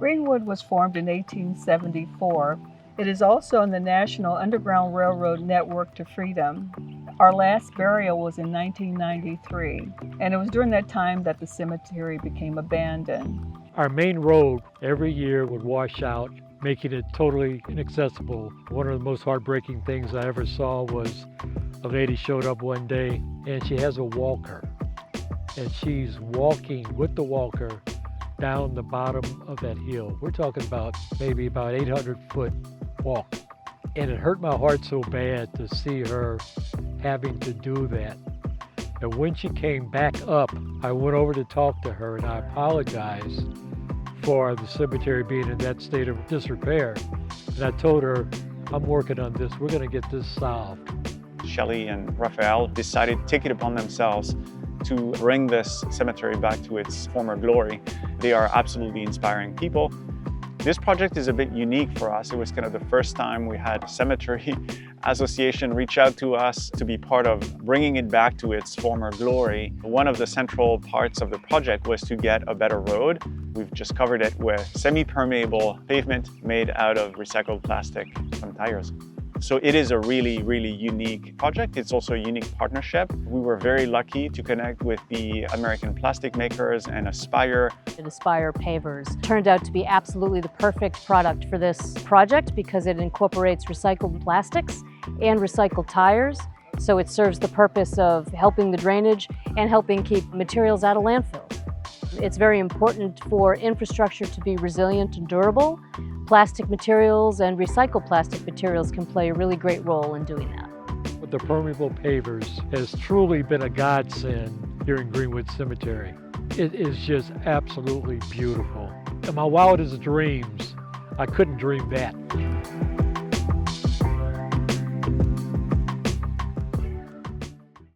Greenwood was formed in 1874. It is also on the National Underground Railroad network to freedom. Our last burial was in 1993, and it was during that time that the cemetery became abandoned. Our main road every year would wash out, making it totally inaccessible. One of the most heartbreaking things I ever saw was a lady showed up one day and she has a walker, and she's walking with the walker down the bottom of that hill. We're talking about maybe about 800-foot walk. And it hurt my heart so bad to see her having to do that. And when she came back up, I went over to talk to her and I apologized for the cemetery being in that state of disrepair. And I told her, I'm working on this. We're going to get this solved. Shelley and Raphael decided to take it upon themselves to bring this cemetery back to its former glory. They are absolutely inspiring people. This project is a bit unique for us. It was kind of the first time we had a cemetery association reach out to us to be part of bringing it back to its former glory. One of the central parts of the project was to get a better road. We've just covered it with semi-permeable pavement made out of recycled plastic from tires. So it is a really, really unique project. It's also a unique partnership. We were very lucky to connect with the American plastic makers and Aspire. Aspire Pavers turned out to be absolutely the perfect product for this project because it incorporates recycled plastics and recycled tires. So it serves the purpose of helping the drainage and helping keep materials out of landfill. It's very important for infrastructure to be resilient and durable. Plastic materials and recycled plastic materials can play a really great role in doing that. But the permeable pavers has truly been a godsend here in Greenwood Cemetery. It is just absolutely beautiful. In my wildest dreams, I couldn't dream that.